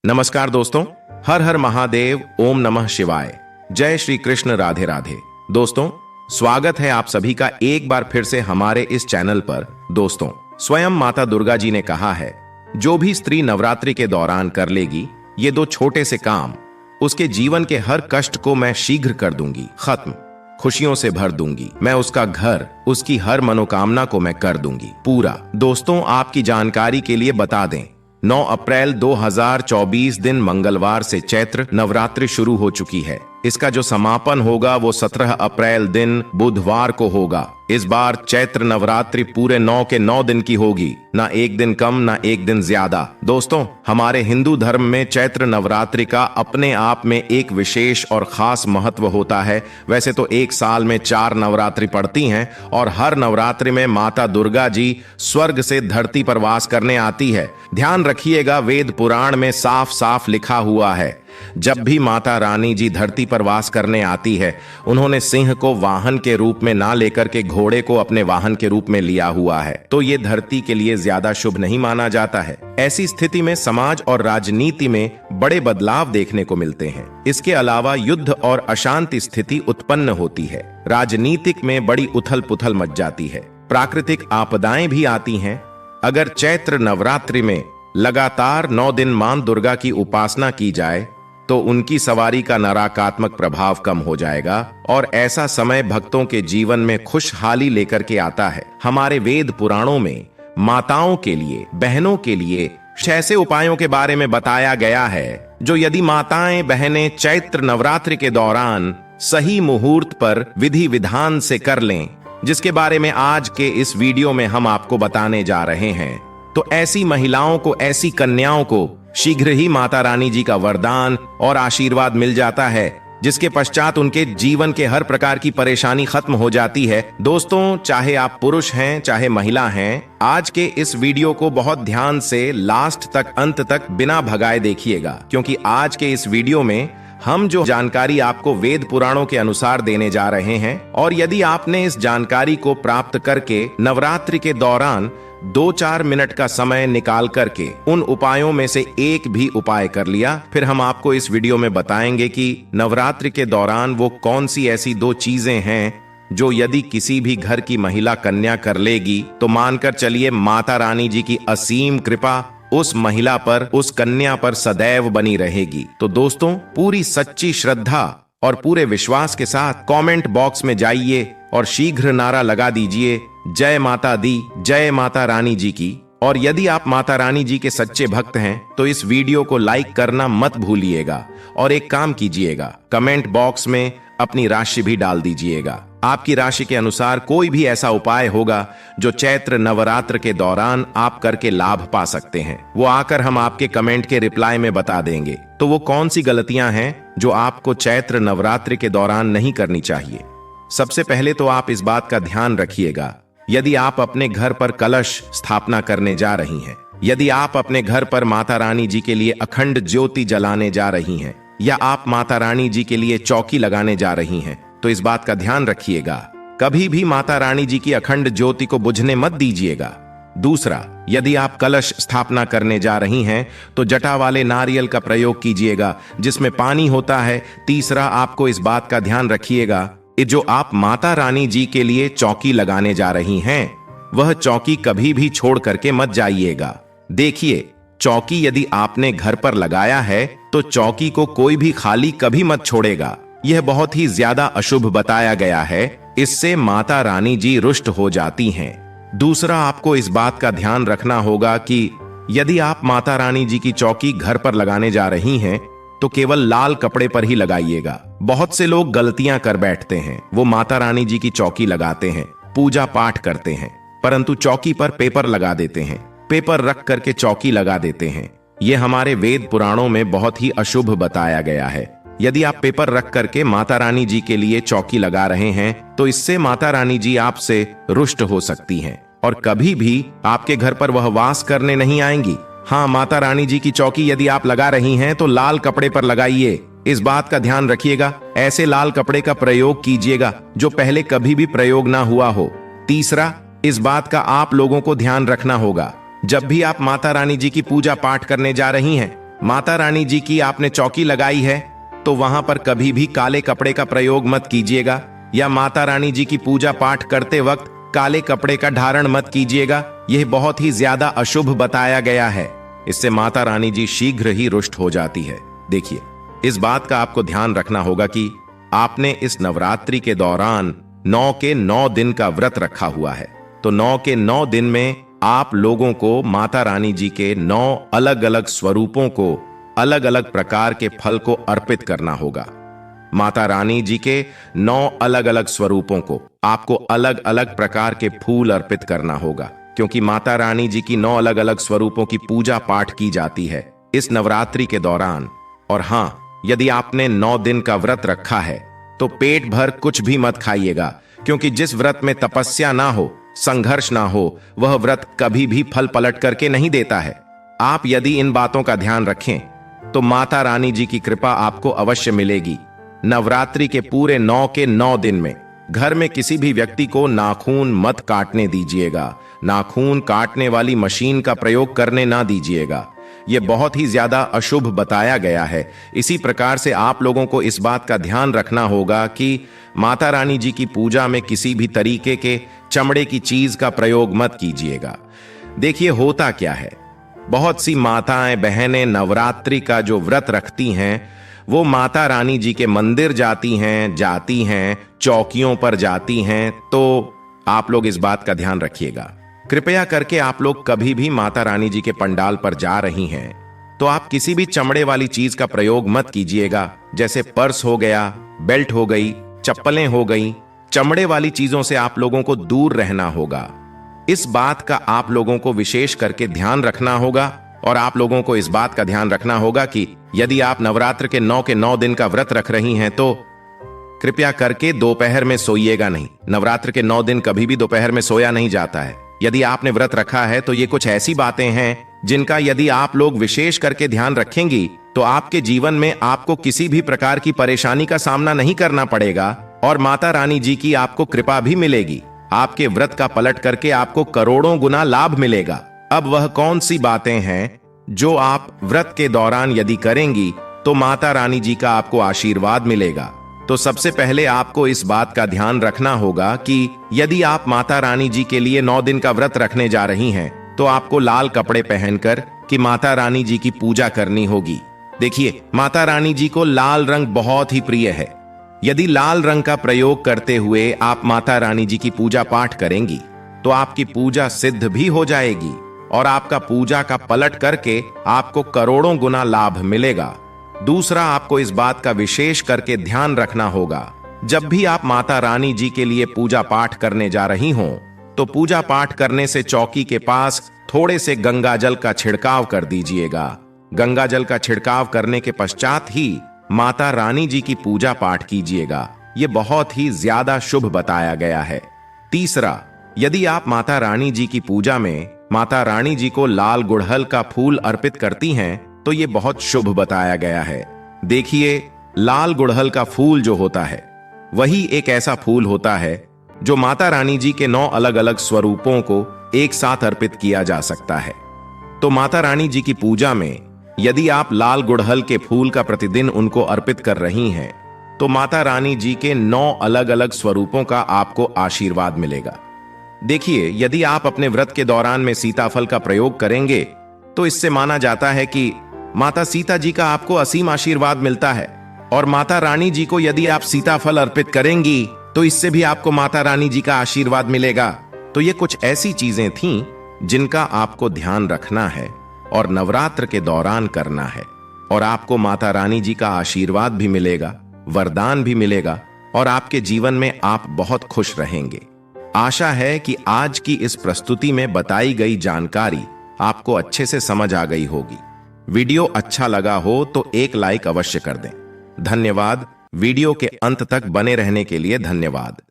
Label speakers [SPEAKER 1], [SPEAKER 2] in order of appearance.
[SPEAKER 1] नमस्कार दोस्तों। हर हर महादेव, ओम नमः शिवाय। जय श्री कृष्ण, राधे राधे। दोस्तों, स्वागत है आप सभी का एक बार फिर से हमारे इस चैनल पर। दोस्तों, स्वयं माता दुर्गा जी ने कहा है, जो भी स्त्री नवरात्रि के दौरान कर लेगी ये दो छोटे से काम, उसके जीवन के हर कष्ट को मैं शीघ्र कर दूंगी खत्म, खुशियों से भर दूंगी। मैं उसका घर, उसकी हर मनोकामना को मैं कर दूंगी पूरा। दोस्तों, आपकी जानकारी के लिए बता दें, 9 अप्रैल 2024 दिन मंगलवार से चैत्र नवरात्रि शुरू हो चुकी है। इसका जो समापन होगा वो 17 अप्रैल दिन बुधवार को होगा। इस बार चैत्र नवरात्रि पूरे 9 के 9 दिन की होगी, ना एक दिन कम ना एक दिन ज्यादा। दोस्तों, हमारे हिंदू धर्म में चैत्र नवरात्रि का अपने आप में एक विशेष और खास महत्व होता है। वैसे तो एक साल में 4 नवरात्रि पड़ती हैं और हर नवरात्रि में माता दुर्गा जी स्वर्ग से धरती पर वास करने आती है। ध्यान रखिएगा, वेद पुराण में साफ साफ लिखा हुआ है, जब भी माता रानी जी धरती पर वास करने आती है, उन्होंने सिंह को वाहन के रूप में ना लेकर के घोड़े को अपने वाहन के रूप में लिया हुआ है, तो ये धरती के लिए ज्यादा शुभ नहीं माना जाता है। ऐसी स्थिति में समाज और राजनीति में बड़े बदलाव देखने को मिलते हैं। इसके अलावा युद्ध और अशांति स्थिति उत्पन्न होती है। राजनीतिक में बड़ी उथल पुथल मच जाती है। प्राकृतिक आपदाएं भी आती हैं। अगर चैत्र नवरात्रि में लगातार 9 दिन मां दुर्गा की उपासना की जाए तो उनकी सवारी का नकारात्मक प्रभाव कम हो जाएगा और ऐसा समय भक्तों के जीवन में खुशहाली लेकर के आता है। हमारे वेद पुराणों में माताओं के लिए, बहनों के लिए ऐसे उपायों के बारे में बताया गया है, जो यदि माताएं बहनें चैत्र नवरात्रि के दौरान सही मुहूर्त पर विधि विधान से कर लें, जिसके बारे में आज के इस वीडियो में हम आपको बताने जा रहे हैं, तो ऐसी महिलाओं को, ऐसी कन्याओं को शीघ्र ही माता रानी जी का वरदान और आशीर्वाद मिल जाता है, जिसके पश्चात उनके जीवन के हर प्रकार की परेशानी खत्म हो जाती है। दोस्तों, चाहे आप पुरुष हैं चाहे महिला हैं, आज के इस वीडियो को बहुत ध्यान से लास्ट तक, अंत तक बिना भगाए देखिएगा, क्योंकि आज के इस वीडियो में हम जो जानकारी आपको वेद पुराणों के अनुसार देने जा रहे हैं, और यदि आपने इस जानकारी को प्राप्त करके नवरात्रि के दौरान 2-4 मिनट का समय निकाल करके उन उपायों में से एक भी उपाय कर लिया, फिर हम आपको इस वीडियो में बताएंगे कि नवरात्रि के दौरान वो कौन सी ऐसी 2 चीजें हैं जो यदि किसी भी घर की महिला कन्या कर लेगी तो मानकर चलिए माता रानी जी की असीम कृपा उस महिला पर, उस कन्या पर सदैव बनी रहेगी। तो दोस्तों, पूरी सच्ची श्रद्धा और पूरे विश्वास के साथ कमेंट बॉक्स में जाइए और शीघ्र नारा लगा दीजिए, जय माता दी, जय माता रानी जी की। और यदि आप माता रानी जी के सच्चे भक्त हैं तो इस वीडियो को लाइक करना मत भूलिएगा और एक काम कीजिएगा, कमेंट बॉक्स में अपनी राशि भी डाल दीजिएगा। आपकी राशि के अनुसार कोई भी ऐसा उपाय होगा जो चैत्र नवरात्र के दौरान आप करके लाभ पा सकते हैं, वो आकर हम आपके कमेंट के रिप्लाई में बता देंगे। तो वो कौन सी गलतियां हैं जो आपको चैत्र नवरात्रि के दौरान नहीं करनी चाहिए। सबसे पहले तो आप इस बात का ध्यान रखिएगा, यदि आप अपने घर पर कलश स्थापना करने जा रही हैं, यदि आप अपने घर पर माता रानी जी के लिए अखंड ज्योति जलाने जा रही हैं, या आप माता रानी जी के लिए चौकी लगाने जा रही हैं, तो इस बात का ध्यान रखिएगा, कभी भी माता रानी जी की अखंड ज्योति को बुझने मत दीजिएगा। दूसरा, यदि आप कलश स्थापना करने जा रही हैं तो जटा वाले नारियल का प्रयोग कीजिएगा जिसमें पानी होता है। तीसरा, आपको इस बात का ध्यान रखिएगा, जो आप माता रानी जी के लिए चौकी लगाने जा रही हैं, वह चौकी कभी भी छोड़ करके मत जाइएगा। देखिए, चौकी यदि आपने घर पर लगाया है तो चौकी को कोई भी खाली कभी मत छोड़ेगा। यह बहुत ही ज्यादा अशुभ बताया गया है, इससे माता रानी जी रुष्ट हो जाती हैं। दूसरा, आपको इस बात का ध्यान रखना होगा कि यदि आप माता रानी जी की चौकी घर पर लगाने जा रही हैं तो केवल लाल कपड़े पर ही लगाइएगा। बहुत से लोग गलतियां कर बैठते हैं, वो माता रानी जी की चौकी लगाते हैं, पूजा पाठ करते हैं, परंतु चौकी पर पेपर लगा देते हैं, पेपर रख करके चौकी लगा देते हैं। ये हमारे वेद पुराणों में बहुत ही अशुभ बताया गया है। यदि आप पेपर रख करके माता रानी जी के लिए चौकी लगा रहे हैं तो इससे माता रानी जी आपसे रुष्ट हो सकती हैं और कभी भी आपके घर पर वह वास करने नहीं आएंगी। हाँ, माता रानी जी की चौकी यदि आप लगा रही हैं तो लाल कपड़े पर लगाइए, इस बात का ध्यान रखिएगा। ऐसे लाल कपड़े का प्रयोग कीजिएगा जो पहले कभी भी प्रयोग ना हुआ हो। तीसरा, इस बात का आप लोगों को ध्यान रखना होगा, जब भी आप माता रानी जी की पूजा पाठ करने जा रही हैं माता रानी जी की आपने चौकी लगाई है तो वहां पर कभी भी काले कपड़े का प्रयोग मत कीजिएगा, या माता रानी जी की पूजा पाठ करते वक्त काले कपड़े का धारण मत कीजिएगा। यह बहुत ही ज्यादा अशुभ बताया गया है। इससे माता रानी जी शीघ्र ही रुष्ट हो जाती है। देखिए, इस बात का आपको ध्यान रखना होगा कि आपने इस नवरात्रि के दौरान 9 के 9 दिन का व्रत रखा हुआ है। तो 9 के 9 दिन में आप लोगों को माता रानी जी के 9 अलग अलग स्वरूपों को, अलग अलग प्रकार के फल को अर्पित करना होगा। माता रानी जी के 9 अलग अलग स्वरूपों को आपको अलग अलग प्रकार के फूल अर्पित करना होगा, क्योंकि माता रानी जी की 9 अलग अलग स्वरूपों की पूजा पाठ की जाती है इस नवरात्रि के दौरान। और हां, यदि आपने 9 दिन का व्रत रखा है तो पेट भर कुछ भी मत खाइएगा, क्योंकि जिस व्रत में तपस्या ना हो, संघर्ष ना हो, वह व्रत कभी भी फल पलट करके नहीं देता है। आप यदि इन बातों का ध्यान रखें तो माता रानी जी की कृपा आपको अवश्य मिलेगी। नवरात्रि के पूरे 9 के 9 दिन में घर में किसी भी व्यक्ति को नाखून मत काटने दीजिएगा। नाखून काटने वाली मशीन का प्रयोग करने ना दीजिएगा। यह बहुत ही ज्यादा अशुभ बताया गया है। इसी प्रकार से आप लोगों को इस बात का ध्यान रखना होगा कि माता रानी जी की पूजा में किसी भी तरीके के चमड़े की चीज का प्रयोग मत कीजिएगा। देखिए, होता क्या है, बहुत सी माताएं बहनें नवरात्रि का जो व्रत रखती हैं वो माता रानी जी के मंदिर जाती हैं, चौकियों पर जाती हैं। तो आप लोग इस बात का ध्यान रखिएगा। कृपया करके आप लोग कभी भी माता रानी जी के पंडाल पर जा रही हैं तो आप किसी भी चमड़े वाली चीज का प्रयोग मत कीजिएगा। जैसे पर्स हो गया, बेल्ट हो गई, चप्पलें हो गई। चमड़े वाली चीजों से आप लोगों को दूर रहना होगा। इस बात का आप लोगों को विशेष करके ध्यान रखना होगा। और आप लोगों को इस बात का ध्यान रखना होगा कि यदि आप नवरात्र के 9 के 9 दिन का व्रत रख रही हैं तो कृपया करके दोपहर में सोइएगा नहीं। नवरात्र के 9 दिन कभी भी दोपहर में सोया नहीं जाता है। यदि आपने व्रत रखा है तो ये कुछ ऐसी बातें हैं जिनका यदि आप लोग विशेष करके ध्यान रखेंगी तो आपके जीवन में आपको किसी भी प्रकार की परेशानी का सामना नहीं करना पड़ेगा और माता रानी जी की आपको कृपा भी मिलेगी। आपके व्रत का पलट करके आपको करोड़ों गुना लाभ मिलेगा। अब वह कौन सी बातें हैं जो आप व्रत के दौरान यदि करेंगी तो माता रानी जी का आपको आशीर्वाद मिलेगा। तो सबसे पहले आपको इस बात का ध्यान रखना होगा कि यदि आप माता रानी जी के लिए 9 दिन का व्रत रखने जा रही हैं तो आपको लाल कपड़े पहनकर कि माता रानी जी की पूजा करनी होगी। देखिए, माता रानी जी को लाल रंग बहुत ही प्रिय है। यदि लाल रंग का प्रयोग करते हुए आप माता रानी जी की पूजा पाठ करेंगी तो आपकी पूजा सिद्ध भी हो जाएगी और आपका पूजा का पलट करके आपको करोड़ों गुना लाभ मिलेगा। दूसरा, आपको इस बात का विशेष करके ध्यान रखना होगा, जब भी आप माता रानी जी के लिए पूजा पाठ करने जा रही हों तो पूजा पाठ करने से चौकी के पास थोड़े से गंगा जल का छिड़काव कर दीजिएगा। गंगा जल का छिड़काव करने के पश्चात ही माता रानी जी की पूजा पाठ कीजिएगा। यह बहुत ही ज्यादा शुभ बताया गया है। तीसरा, यदि आप माता रानी जी की पूजा में माता रानी जी को लाल गुड़हल का फूल अर्पित करती हैं तो यह बहुत शुभ बताया गया है। देखिए, लाल गुड़हल का फूल जो होता है वही एक ऐसा फूल होता है जो माता रानी जी के 9 अलग अलग स्वरूपों को एक साथ अर्पित किया जा सकता है। तो माता रानी जी की पूजा में यदि आप लाल गुड़हल के फूल का प्रतिदिन उनको अर्पित कर रही हैं तो माता रानी जी के 9 अलग अलग स्वरूपों का आपको आशीर्वाद मिलेगा। देखिए, यदि आप अपने व्रत के दौरान में सीताफल का प्रयोग करेंगे तो इससे माना जाता है कि माता सीता जी का आपको असीम आशीर्वाद मिलता है। और माता रानी जी को यदि आप सीताफल अर्पित करेंगी तो इससे भी आपको माता रानी जी का आशीर्वाद मिलेगा। तो ये कुछ ऐसी चीजें थीं जिनका आपको ध्यान रखना है और नवरात्र के दौरान करना है, और आपको माता रानी जी का आशीर्वाद भी मिलेगा, वरदान भी मिलेगा और आपके जीवन में आप बहुत खुश रहेंगे। आशा है कि आज की इस प्रस्तुति में बताई गई जानकारी आपको अच्छे से समझ आ गई होगी। वीडियो अच्छा लगा हो तो एक लाइक अवश्य कर दें। धन्यवाद। वीडियो के अंत तक बने रहने के लिए धन्यवाद।